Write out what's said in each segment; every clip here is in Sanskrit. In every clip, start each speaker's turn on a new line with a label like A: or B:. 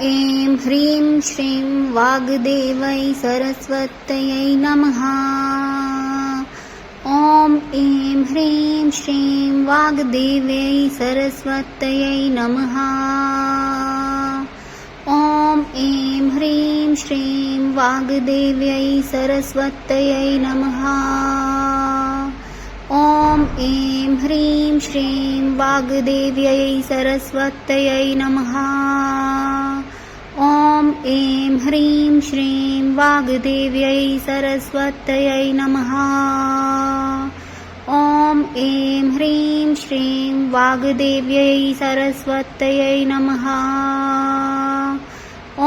A: ऐं ह्रीं श्रीं वाग्देवै सरस्वत्यै नमः। ॐ ऐं ह्रीं श्रीं वाग्देव्यै सरस्वत्यै नमः। ॐ ऐं ह्रीं श्रीं वाग्देव्यै सरस्वत्यै नमः। ॐ ऐं ह्रीं श्रीं वाग्देव्यै सरस्वत्यै नमः। ॐ ऐं ह्रीं श्रीं वाग्देव्यै सरस्वत्यै नमः। ॐ ऐं ह्रीं श्रीं वाग्देव्यै सरस्वत्यै नमः।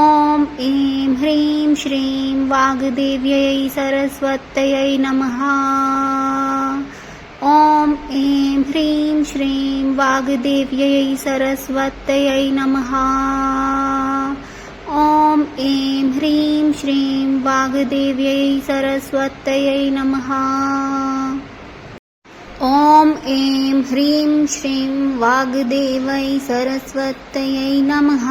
A: ॐ ऐं ह्रीं श्रीं वाग्देव्यै सरस्वत्यै नमः। ॐ ऐं ह्रीं श्रीं वाग्देव्यै सरस्वत्यै नमः। ॐ ऐं ह्रीं श्रीं वाग्देव्यै सरस्वत्यै नमः। ॐ ऐं ह्रीं श्रीं वाग्देवै सरस्वत्यै नमः।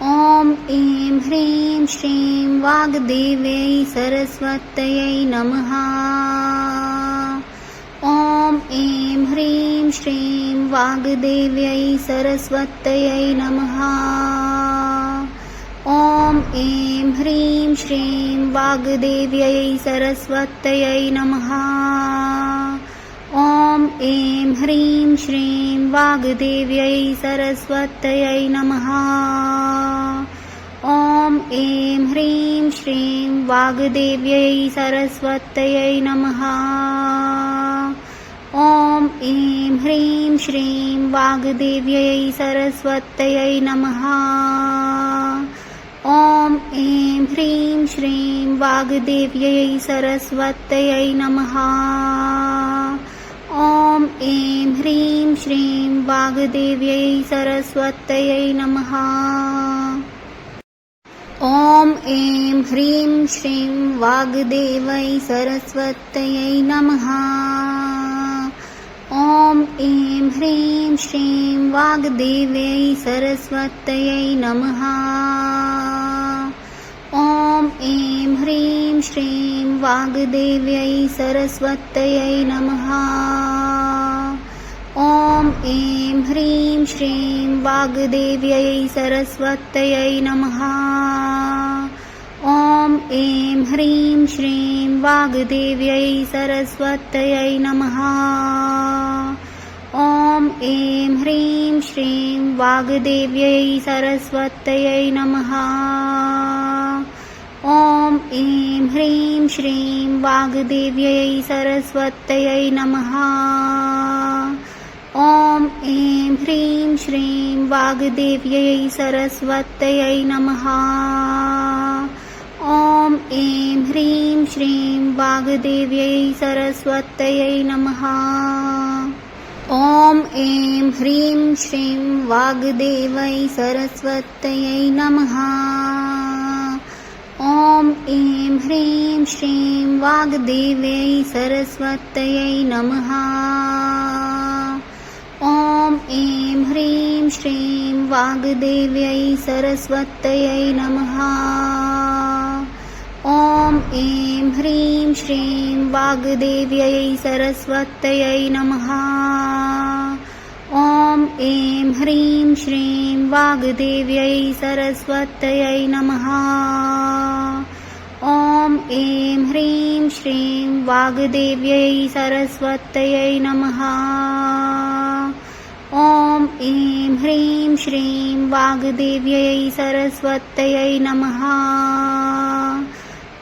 A: ॐ ऐं ह्रीं श्रीं वाग्देव्यै सरस्वत्यै नमः। ॐ ऐं ह्रीं श्रीं वाग्देव्यै सरस्वत्यै नमः। ॐ ऐं ह्रीं श्रीं वाग्देव्यै सरस्वत्यै नमः। ॐ ऐं ह्रीं श्रीं वाग्देव्यै सरस्वत्यै नमः। ॐ ऐं ह्रीं श्रीं वाग्देव्यै सरस्वत्यै नमः। ॐ ऐं ह्रीं श्रीं वाग्देव्यै सरस्वत्यै नमः। ॐ ऐं ह्रीं श्रीं वाग्देव्यै सरस्वत्यै नमः। ॐ ऐं ह्रीं श्रीं वाग्देव्यै सरस्वत्यै नमः। ॐ ऐं ह्रीं श्रीं वाग्देवै सरस्वत्यै नमः। ॐ ऐं ह्रीं श्रीं वाग्देव्यै सरस्वत्यै नमः। ॐ ऐं ह्रीं श्रीं वाग्देव्यै सरस्वत्यै नमः। ॐ ऐं ह्रीं श्रीं वाग्देव्यै सरस्वत्यै नमः। ॐ ऐं ह्रीं श्रीं वाग्देव्यै सरस्वत्यै नमः। ॐ ऐं ह्रीं श्रीं वाग्देव्यै सरस्वत्यै नमः। ॐ ऐं ह्रीं श्रीं वाग्देव्यै सरस्वत्यै नमः। ॐ ऐं ह्रीं श्रीं वाग्देव्यै सरस्वत्यै नमः। ॐ ऐं ह्रीं श्रीं वाग्देव्यै सरस्वत्यै नमः। ॐ ऐं ह्रीं श्रीं वाग्देवै सरस्वत्यै नमः। ॐ ऐं ह्रीं श्रीं वाग्देव्यै सरस्वत्यै नमः। ॐ ऐं ह्रीं श्रीं वाग्देव्यै सरस्वत्यै नमः। ॐ ऐं ह्रीं श्रीं वाग्देव्यै सरस्वत्यै नमः। ॐ ऐं ह्रीं श्रीं वाग्देव्यै सरस्वत्यै नमः। ॐ ऐं ह्रीं श्रीं वाग्देव्यै सरस्वत्यै नमः। ॐ ऐं ह्रीं श्रीं वाग्देव्यै सरस्वत्यै नमः।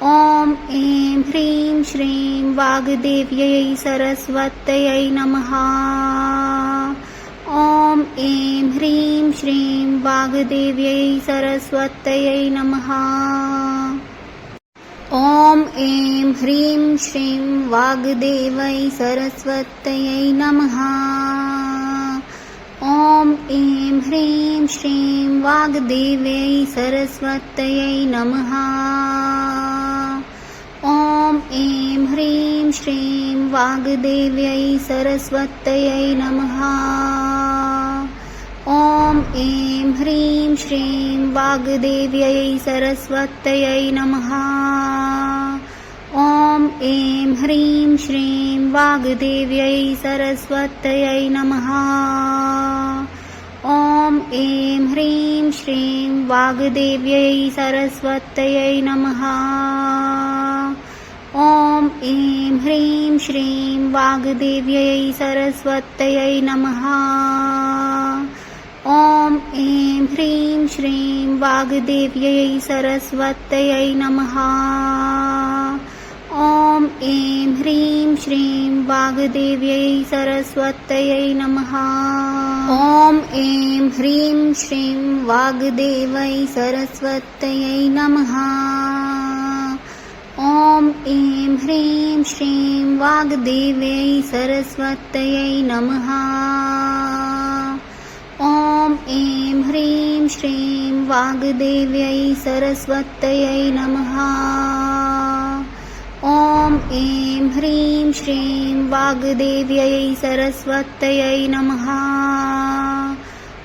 A: ॐ ऐं ह्रीं श्रीं वाग्देव्यै सरस्वत्यै नमः। ॐ ऐं ह्रीं श्रीं वाग्देव्यै सरस्वत्यै नमः। ॐ ऐं ह्रीं श्रीं वाग्देवै सरस्वत्यै नमः। ॐ ऐं ह्रीं श्रीं वाग्देव्यै सरस्वत्यै नमः। ॐ ऐं ह्रीं श्रीं वाग्देव्यै सरस्वत्यै नमः। ॐ ॐ ऐं ह्रीं श्रीं वाग्देव्यै सरस्वत्यै नमः। ॐ ऐं ह्रीं श्रीं वाग्देव्यै सरस्वत्यै नमः। ॐ ऐं ह्रीं श्रीं वाग्देव्यै सरस्वत्यै नमः। ॐ ऐं ह्रीं श्रीं वाग्देव्यै सरस्वत्यै नमः। ॐ ऐं ह्रीं श्रीं वाग्देव्यै सरस्वत्यै नमः। ॐ ऐं ह्रीं श्रीं वाग्देव्यै सरस्वत्यै नमः। ॐ ऐं ह्रीं श्रीं वाग्देव्यै सरस्वत्यै नमः। ॐ ऐं ह्रीं श्रीं वाग्देव्यै सरस्वत्यै नमः। ॐ ऐं ह्रीं श्रीं वाग्देव्यै सरस्वत्यै नमः। ॐ ऐं ह्रीं श्रीं वाग्देव्यै सरस्वत्यै नमः।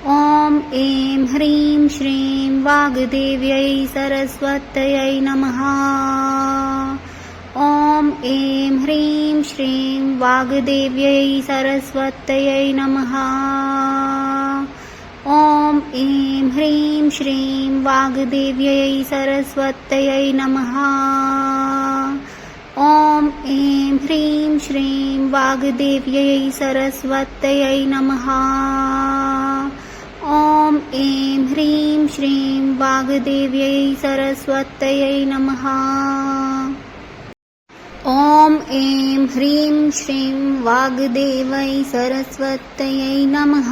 A: ॐ ऐं ह्रीं श्रीं वाग्देव्यै सरस्वत्यै नमः। ॐ ऐं ह्रीं श्रीं वाग्देव्यै सरस्वत्यै नमः। ॐ ऐं ह्रीं श्रीं वाग्देव्यै सरस्वत्यै नमः। ॐ ऐं ह्रीं श्रीं वाग्देव्यै सरस्वत्यै नमः। ॐ ऐं ह्रीं श्रीं वाग्देव्यै सरस्वत्यै नमः। ॐ ऐं ह्रीं श्रीं वाग्देव्यै सरस्वत्यै नमः।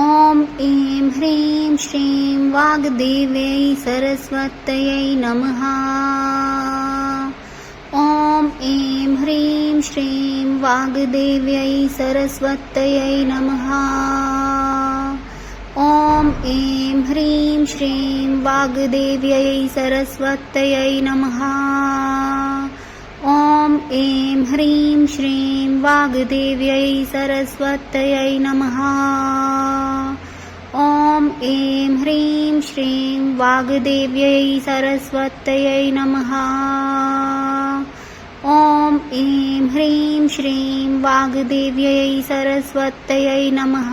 A: ॐ ऐं ह्रीं श्रीं वाग्देव्यै सरस्वत्यै नमः। ॐ ऐं ह्रीं श्रीं वाग्देव्यै सरस्वत्यै नमः। ॐ ऐं ह्रीं श्रीं वाग्देव्यै सरस्वत्यै नमः। ॐ ऐं ह्रीं श्रीं वाग्देव्यै सरस्वत्यै नमः। ॐ ऐं ह्रीं श्रीं वाग्देव्यै सरस्वत्यै नमः। ॐ ऐं ह्रीं श्रीं वाग्देव्यै सरस्वत्यै नमः।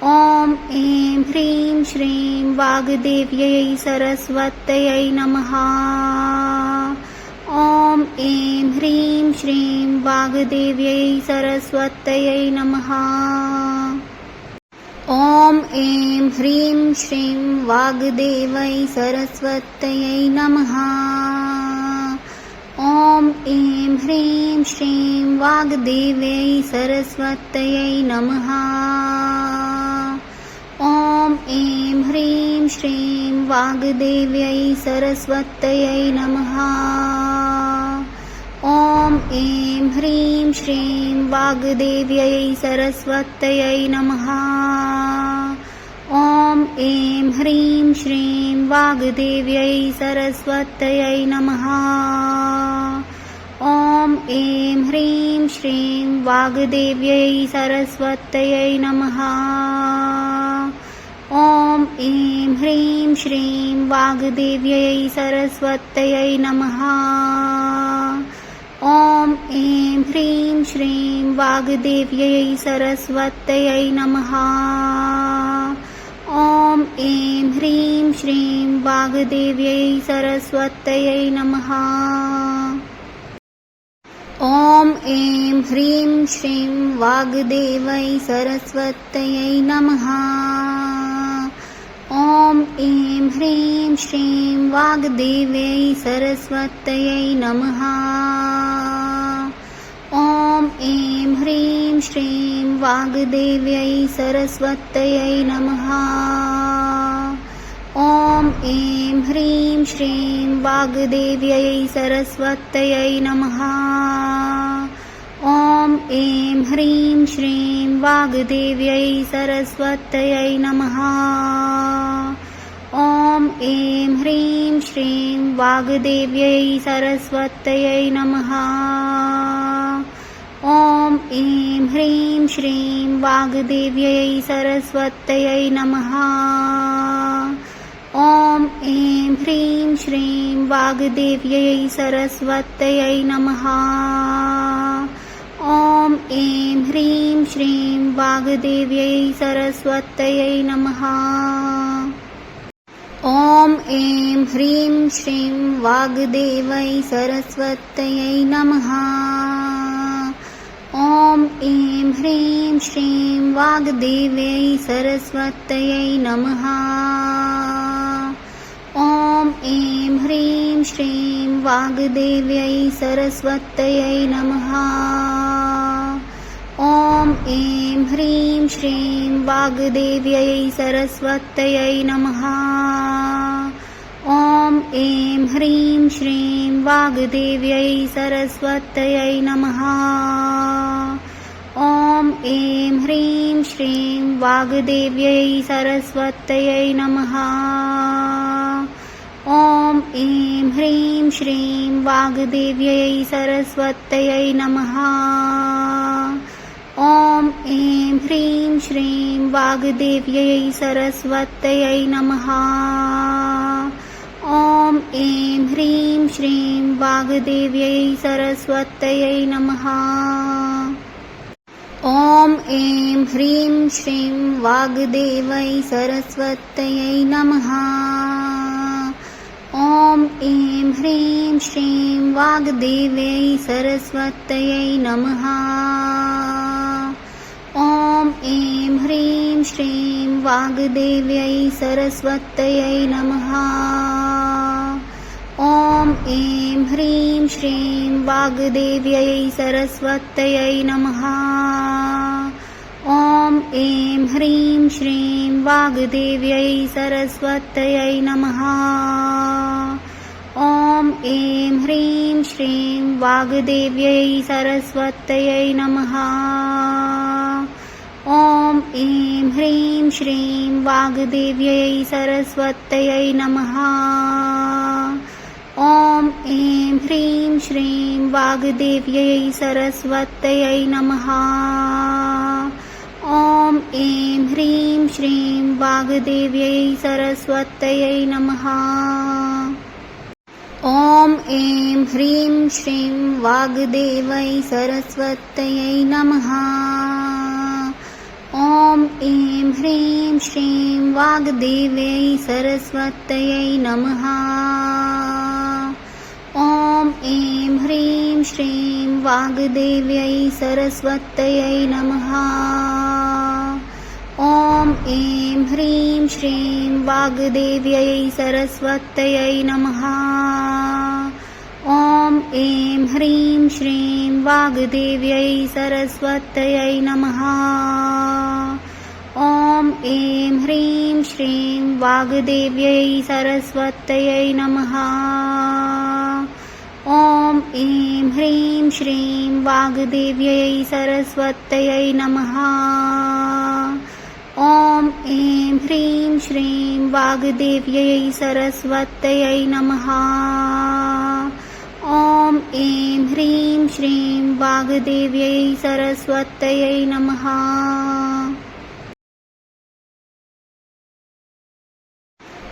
A: ॐ ऐं ह्रीं श्रीं वाग्देव्यै सरस्वत्यै नमः। ॐ ऐं ह्रीं श्रीं वाग्देव्यै सरस्वत्यै नमः। ॐ ऐं ह्रीं श्रीं वाग्देव्यै सरस्वत्यै नमः। ॐ ऐं ह्रीं श्रीं वाग्देव्यै सरस्वत्यै नमः। ॐ ऐं ह्रीं श्रीं वाग्देव्यै सरस्वत्यै नमः। ॐ ऐं ह्रीं श्रीं वाग्देव्यै सरस्वत्यै नमः। ॐ ऐं ह्रीं श्रीं वाग्देव्यै सरस्वत्यै नमः। ॐ ऐं ह्रीं श्रीं वाग्देव्यै सरस्वत्यै नमः। ॐ ऐं ह्रीं श्रीं वाग्देव्यै सरस्वत्यै नमः। ॐ ऐं ह्रीं श्रीं वाग्देव्यै सरस्वत्यै नमः। ॐ ऐं ह्रीं श्रीं वाग्देव्यै सरस्वत्यै नमः। ॐ ऐं ह्रीं श्रीं वाग्देव्यै सरस्वत्यै नमः। ॐ ऐं ह्रीं श्रीं वाग्देव्यै सरस्वत्यै नमः। ॐ ऐं ह्रीं श्रीं वाग्देव्यै सरस्वत्यै नमः। ॐ ऐं ह्रीं श्रीं वाग्देव्यै सरस्वत्यै नमः। ॐ ऐं ह्रीं श्रीं वाग्देव्यै सरस्वत्यै नमः। ॐ ऐं ह्रीं श्रीं वाग्देव्यै सरस्वत्यै नमः। ॐ ऐं ह्रीं श्रीं वाग्देव्यै सरस्वत्यै नमः। ॐ ऐं ह्रीं श्रीं वाग्देव्यै सरस्वत्यै नमः। ॐ ऐं ह्रीं श्रीं वाग्देव्यै सरस्वत्यै नमः। ॐ ऐं ह्रीं श्रीं वाग्देव्यै सरस्वत्यै नमः। ॐ ऐं ह्रीं श्रीं वाग्देव्यै सरस्वत्यै नमः। ॐ ऐं ह्रीं श्रीं वाग्देव्यै सरस्वत्यै नमः। ॐ ऐं ह्रीं श्रीं वाग्देव्यै सरस्वत्यै नमः। ॐ ऐं ह्रीं श्रीं वाग्देव्यै सरस्वत्यै नमः। ॐ ऐं ह्रीं श्रीं वाग्देव्यै सरस्वत्यै नमः। ॐ ऐं ह्रीं श्रीं वाग्देव्यै सरस्वत्यै नमः। ॐ ऐं ह्रीं श्रीं वाग्देव्यै सरस्वत्यै नमः। ॐ ऐं ह्रीं श्रीं वाग्देव्यै सरस्वत्यै नमः। ॐ ऐं ह्रीं श्रीं वाग्देव्यै सरस्वत्यै नमः। ॐ ऐं ह्रीं श्रीं वाग्देव्यै सरस्वत्यै नमः। ॐ ऐं ह्रीं श्रीं वाग्देव्यै सरस्वत्यै नमः। ॐ ऐं ह्रीं श्रीं वाग्देव्यै सरस्वत्यै नमः। ॐ ऐं ह्रीं श्रीं वाग्देव्यै सरस्वत्यै नमः। ॐ ऐं ह्रीं श्रीं वाग्देव्यै सरस्वत्यै नमः। ॐ ऐं ह्रीं श्रीं वाग्देव्यै सरस्वत्यै नमः। ॐ ऐं ह्रीं श्रीं वाग्देव्यै सरस्वत्यै नमः। ॐ ऐं ह्रीं श्रीं वाग्देव्यै सरस्वत्यै नमः। ॐ ऐं ह्रीं श्रीं वाग्देव्यै सरस्वत्यै नमः। ॐ ऐं ह्रीं श्रीं वाग्देव्यै सरस्वत्यै नमः। ॐ ऐं ह्रीं श्रीं वाग्देव्यै सरस्वत्यै नमः। ॐ ऐं ह्रीं श्रीं वाग्देव्यै सरस्वत्यै नमः। ॐ ऐं ह्रीं श्रीं वाग्देव्यै सरस्वत्यै नमः। ॐ ऐं ह्रीं श्रीं वाग्देव्यै सरस्वत्यै नमः। ॐ ऐं ह्रीं श्रीं वाग्देव्यै सरस्वत्यै नमः। ॐ ऐं ह्रीं श्रीं वाग्देव्यै सरस्वत्यै नमः। ॐ ऐं ह्रीं श्रीं वाग्देव्यै सरस्वत्यै नमः।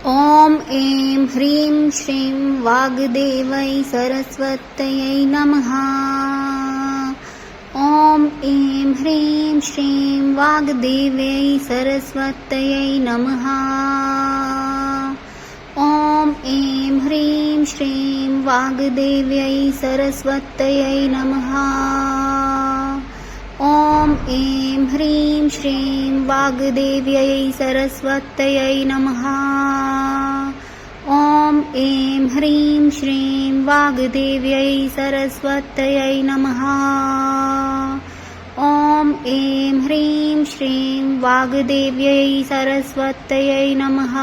A: ॐ ऐं ह्रीं श्रीं वाग्देव्यै सरस्वत्यै नमः। ॐ ऐं ह्रीं श्रीं वाग्देव्यै सरस्वत्यै नमः। ॐ ऐं ह्रीं श्रीं वाग्देव्यै सरस्वत्यै नमः। ॐ ऐं ह्रीं श्रीं वाग्देव्यै सरस्वत्यै नमः। ॐ ऐं ह्रीं श्रीं वाग्देव्यै सरस्वत्यै नमः। ॐ ऐं ह्रीं श्रीं वाग्देव्यै सरस्वत्यै नमः।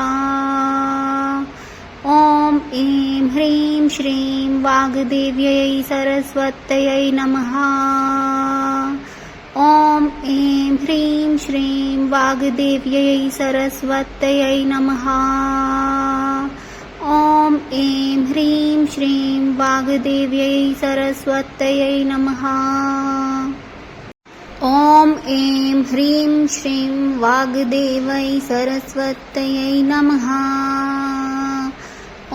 A: ॐ ऐं ह्रीं श्रीं वाग्देव्यै सरस्वत्यै नमः। ॐ ऐं ह्रीं श्रीं वाग्देव्यै सरस्वत्यै नमः। ॐ ऐं ह्रीं श्रीं वाग्देव्यै सरस्वत्यै नमः। ॐ ऐं ह्रीं श्रीं वाग्देवै सरस्वत्यै नमः।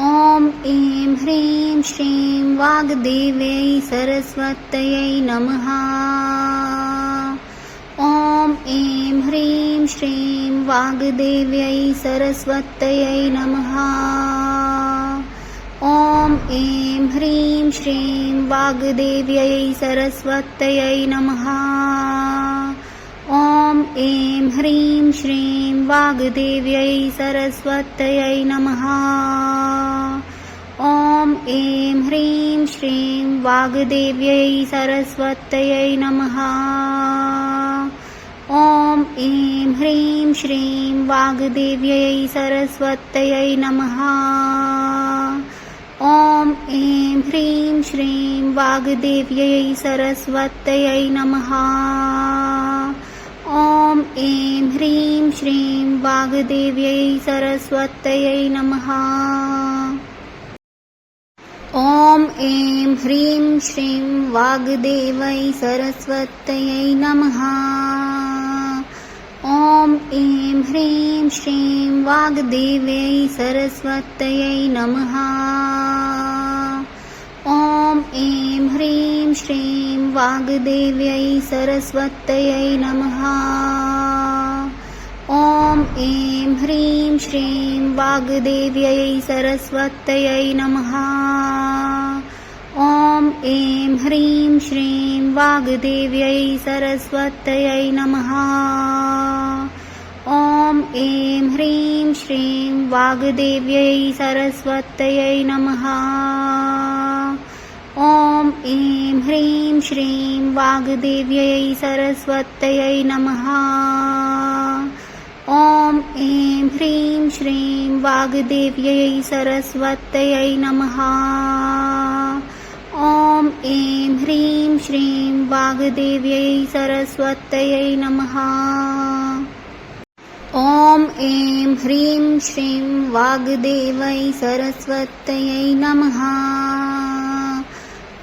A: ॐ ऐं ह्रीं श्रीं वाग्देव्यै सरस्वत्यै नमः। ॐ ऐं ह्रीं श्रीं वाग्देव्यै सरस्वत्यै नमः। ॐ ऐं ह्रीं श्रीं वाग्देव्यै सरस्वत्यै नमः। ॐ ऐं ह्रीं श्रीं वाग्देव्यै सरस्वत्यै नमः। ॐ ऐं ह्रीं श्रीं वाग्देव्यै सरस्वत्यै नमः। ॐ ऐं ह्रीं श्रीं वाग्देव्यै सरस्वत्यै नमः। ॐ ऐं ह्रीं श्रीं वाग्देव्यै सरस्वत्यै नमः। ॐ ऐं ह्रीं श्रीं वाग्देव्यै सरस्वत्यै नमः। ॐ ऐं ह्रीं श्रीं वाग्देवै सरस्वत्यै नमः। ॐ ऐं ह्रीं श्रीं वाग्देव्यै सरस्वत्यै नमः। ॐ ऐं ह्रीं श्रीं वाग्देव्यै सरस्वत्यै नमः। ॐ ऐं ह्रीं श्रीं वाग्देव्यै सरस्वत्यै नमः। ॐ ऐं ह्रीं श्रीं वाग्देव्यै सरस्वत्यै नमः। ॐ ऐं ह्रीं श्रीं वाग्देव्यै सरस्वत्यै नमः। ॐ ऐं ह्रीं श्रीं वाग्देव्यै सरस्वत्यै नमः। ॐ ऐं ह्रीं श्रीं वाग्देव्यै सरस्वत्यै नमः। ॐ ऐं ह्रीं श्रीं वाग्देव्यै सरस्वत्यै नमः। ॐ ऐं ह्रीं श्रीं वाग्देवै सरस्वत्यै नमः।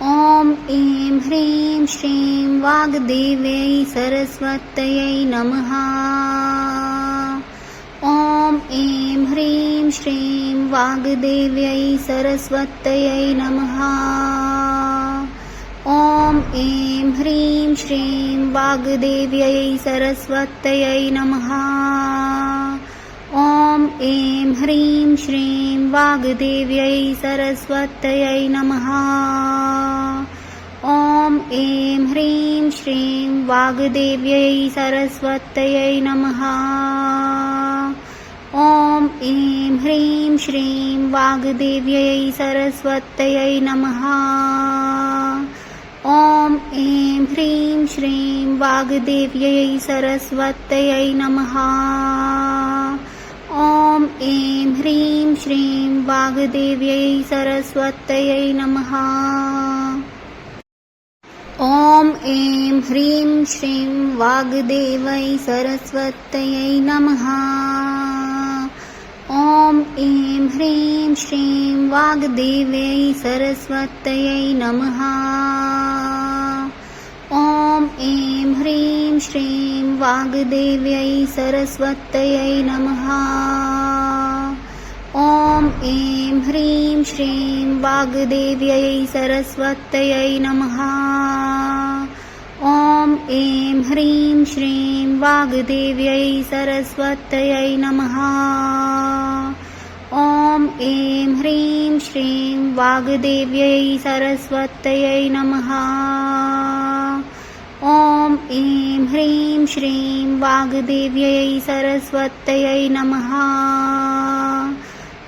A: ॐ ऐं ह्रीं श्रीं वाग्देव्यै सरस्वत्यै नमः। ॐ ऐं ह्रीं श्रीं वाग्देव्यै सरस्वत्यै नमः। ॐ ऐं ह्रीं श्रीं वाग्देव्यै सरस्वत्यै नमः। ॐ ऐं ह्रीं श्रीं वाग्देव्यै सरस्वत्यै नमः। ॐ ऐं ह्रीं श्रीं वाग्देव्यै सरस्वत्यै नमः। ॐ ऐं ह्रीं श्रीं वाग्देव्यै सरस्वत्यै नमः। ॐ ऐं ह्रीं श्रीं वाग्देव्यै सरस्वत्यै नमः। ॐ ऐं ह्रीं श्रीं वाग्देव्यै सरस्वत्यै नमः। ॐ ऐं ह्रीं श्रीं वाग्देवै सरस्वत्यै नमः। ॐ ऐं ह्रीं श्रीं वाग्देव्यै सरस्वत्यै नमः। ॐ ऐं ह्रीं श्रीं वाग्देव्यै सरस्वत्यै नमः। ॐ ऐं ह्रीं श्रीं वाग्देव्यै सरस्वत्यै नमः। ॐ ऐं ह्रीं श्रीं वाग्देव्यै सरस्वत्यै नमः। ॐ ऐं ह्रीं श्रीं वाग्देव्यै सरस्वत्यै नमः। ॐ ऐं ह्रीं श्रीं वाग्देव्यै सरस्वत्यै नमः।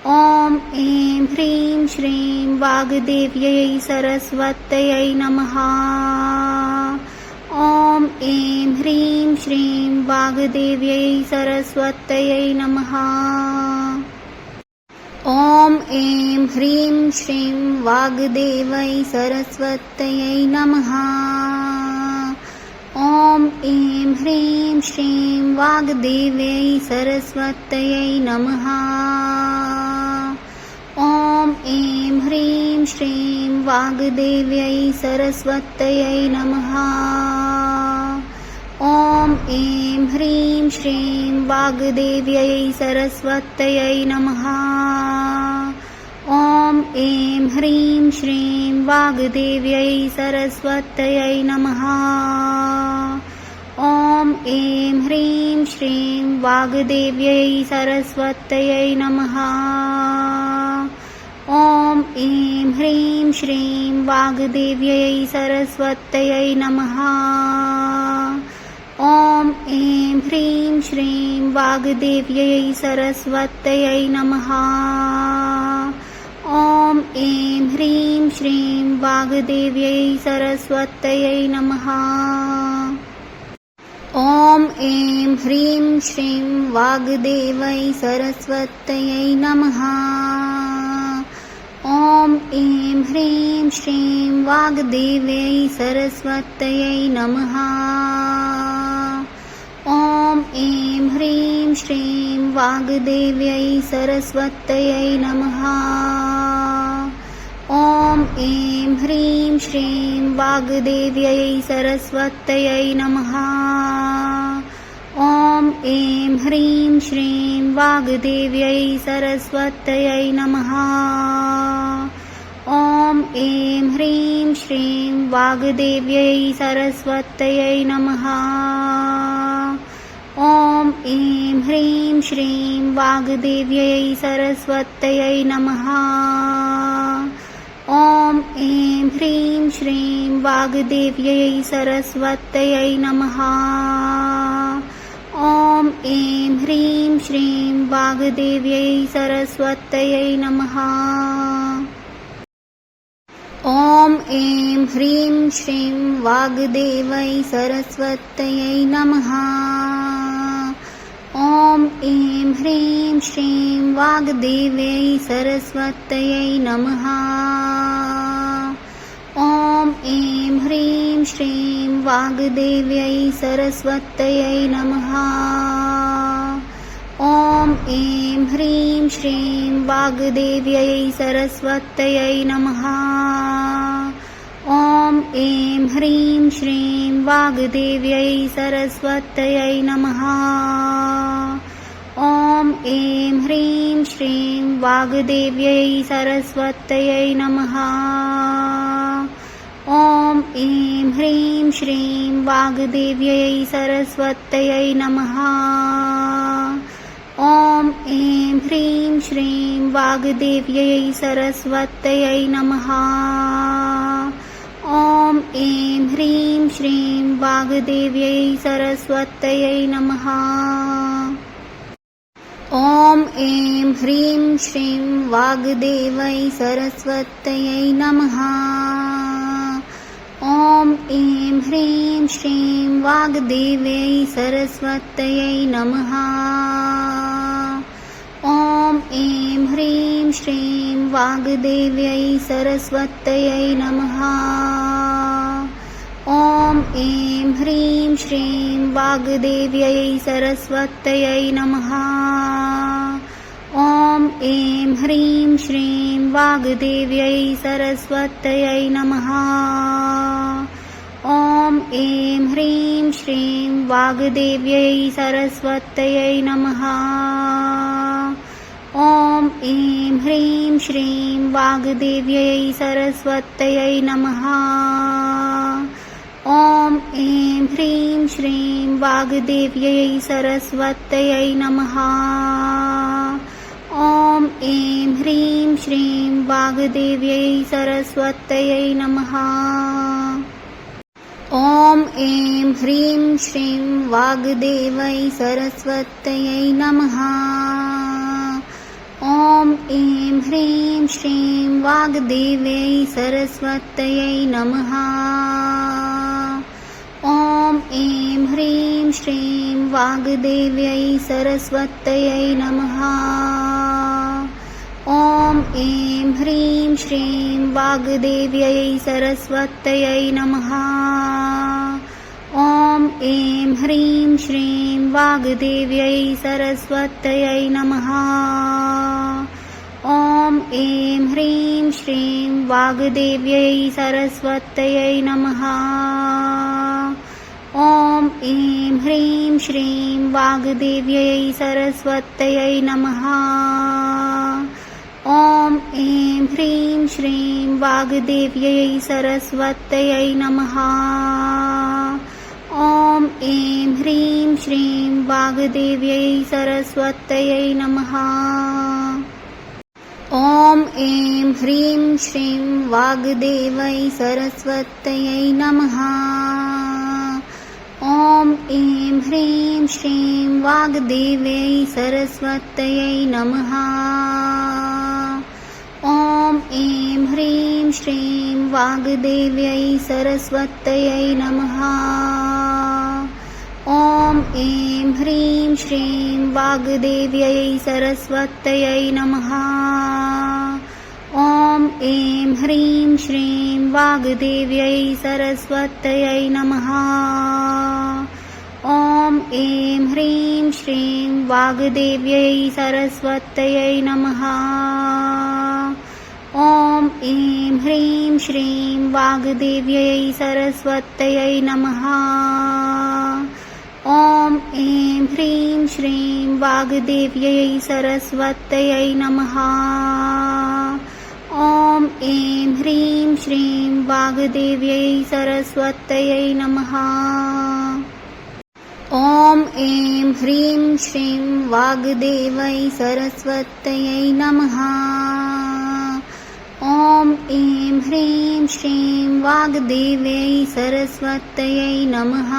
A: ॐ ऐं ह्रीं श्रीं वाग्देव्यै सरस्वत्यै नमः। ॐ ऐं ह्रीं श्रीं वाग्देव्यै सरस्वत्यै नमः। ॐ ऐं ह्रीं श्रीं वाग्देवै सरस्वत्यै नमः। ॐ ऐं ह्रीं श्रीं वाग्देव्यै सरस्वत्यै नमः। ॐ ऐं ह्रीं श्रीं वाग्देव्यै सरस्वत्यै नमः। ॐ ऐं ह्रीं श्रीं वाग्देव्यै सरस्वत्यै नमः। ॐ ऐं ह्रीं श्रीं वाग्देव्यै सरस्वत्यै नमः। ॐ ऐं ह्रीं श्रीं वाग्देव्यै सरस्वत्यै नमः। ॐ ऐं ह्रीं श्रीं वाग्देव्यै सरस्वत्यै नमः। ॐ ऐं ह्रीं श्रीं वाग्देव्यै सरस्वत्यै नमः। ॐ ऐं ह्रीं श्रीं वाग्देव्यै सरस्वत्यै नमः। ॐ ऐं ह्रीं श्रीं वाग्देव्यै सरस्वत्यै नमः। ॐ ऐं ह्रीं श्रीं वाग्देव्यै सरस्वत्यै नमः। ॐ ऐं ह्रीं श्रीं वाग्देव्यै सरस्वत्यै नमः। ॐ ऐं ह्रीं श्रीं वाग्देव्यै सरस्वत्यै नमः। ॐ ऐं ह्रीं श्रीं वाग्देव्यै सरस्वत्यै नमः। ॐ ऐं ह्रीं श्रीं वाग्देव्यै सरस्वत्यै नमः। ॐ ऐं ह्रीं श्रीं वाग्देव्यै सरस्वत्यै नमः। ॐ ऐं ह्रीं श्रीं वाग्देव्यै सरस्वत्यै नमः। ॐ ऐं ह्रीं श्रीं वाग्देव्यै सरस्वत्यै नमः। ॐ ऐं ह्रीं श्रीं वाग्देव्यै सरस्वत्यै नमः। ॐ ऐं ह्रीं श्रीं वाग्देव्यै सरस्वत्यै नमः। ॐ ऐं ह्रीं श्रीं वाग्देव्यै सरस्वत्यै नमः। ॐ ऐं ह्रीं श्रीं वाग्देव्यै सरस्वत्यै नमः। ॐ ऐं ह्रीं श्रीं वाग्देव्यै सरस्वत्यै नमः। ॐ ऐं ह्रीं श्रीं वाग्देव्यै सरस्वत्यै नमः। ॐ ऐं ह्रीं श्रीं वाग्देव्यै सरस्वत्यै नमः। ॐ ऐं ह्रीं श्रीं वाग्देव्यै सरस्वत्यै नमः। ॐ ऐं ह्रीं श्रीं वाग्देव्यै सरस्वत्यै नमः। ॐ ऐं ह्रीं श्रीं वाग्देव्यै सरस्वत्यै नमः। ॐ ऐं ह्रीं श्रीं वाग्देव्यै सरस्वत्यै नमः। ॐ ऐं ह्रीं श्रीं वाग्देव्यै सरस्वत्यै नमः। ॐ ऐं ह्रीं श्रीं वाग्देव्यै सरस्वत्यै नमः। ॐ ऐं ह्रीं श्रीं वाग्देव्यै सरस्वत्यै नमः। ॐ ऐं ह्रीं श्रीं वाग्देव्यै सरस्वत्यै नमः। ॐ ऐं ह्रीं श्रीं वाग्देव्यै सरस्वत्यै नमः। ॐ ऐं ह्रीं श्रीं वाग्देव्यै सरस्वत्यै नमः। ॐ ऐं ह्रीं श्रीं वाग्देव्यै सरस्वत्यै नमः। ॐ ऐं ह्रीं श्रीं वाग्देव्यै सरस्वत्यै नमः। ॐ ऐं ह्रीं श्रीं वाग्देव्यै सरस्वत्यै नमः। ॐ ऐं ह्रीं श्रीं वाग्देव्यै सरस्वत्यै नमः। ॐ ऐं ह्रीं श्रीं वाग्देव्यै सरस्वत्यै नमः। ॐ ऐं ह्रीं श्रीं वाग्देव्यै सरस्वत्यै नमः। ॐ ऐं ह्रीं श्रीं वाग्देव्यै सरस्वत्यै नमः। ॐ ऐं ह्रीं श्रीं वाग्देव्यै सरस्वत्यै नमः। ॐ ऐं ह्रीं श्रीं वाग्देव्यै सरस्वत्यै नमः। ॐ ऐं ह्रीं श्रीं वाग्देव्यै सरस्वत्यै नमः। ॐ ऐं ह्रीं श्रीं वाग्देव्यै सरस्वत्यै नमः। ॐ ऐं ह्रीं श्रीं वाग्देव्यै सरस्वत्यै नमः। ॐ ऐं ह्रीं श्रीं वाग्देव्यै सरस्वत्यै नमः। ॐ ऐं ह्रीं श्रीं वाग्देव्यै सरस्वत्यै नमः। ॐ ऐं ह्रीं श्रीं वाग्देव्यै सरस्वत्यै नमः। ॐ ऐं ह्रीं श्रीं वाग्देव्यै सरस्वत्यै नमः। ॐ ऐं ह्रीं श्रीं वाग्देव्यै सरस्वत्यै नमः। ॐ ऐं ह्रीं श्रीं वाग्देव्यै सरस्वत्यै नमः। ॐ ऐं ह्रीं श्रीं वाग्देव्यै सरस्वत्यै नमः। ॐ ऐं ह्रीं श्रीं वाग्देव्यै सरस्वत्यै नमः। ॐ ऐं ह्रीं श्रीं वाग्देव्यै सरस्वत्यै नमः।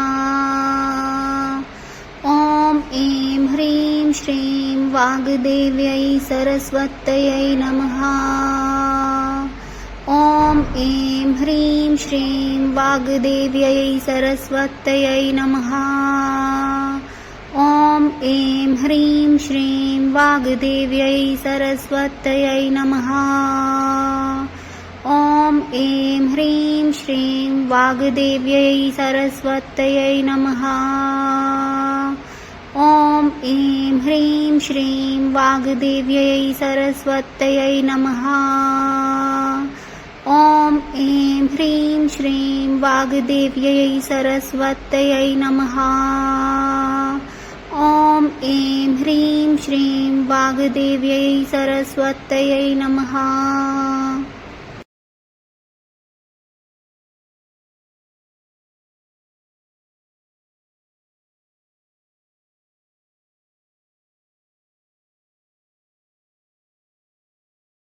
A: ॐ ऐं ह्रीं श्रीं वाग्देव्यै सरस्वत्यै नमः। ॐ ऐं ह्रीं श्रीं वाग्देव्यै सरस्वत्यै नमः। ॐ ऐं ह्रीं श्रीं वाग्देव्यै सरस्वत्यै नमः। ॐ ऐं ह्रीं श्रीं वाग्देव्यै सरस्वत्यै नमः। ॐ ऐं ह्रीं श्रीं वाग्देव्यै सरस्वत्यै नमः। ॐ ऐं ह्रीं श्रीं वाग्देव्यै सरस्वत्यै नमः। ॐ ऐं ह्रीं श्रीं वाग्देव्यै सरस्वत्यै नमः।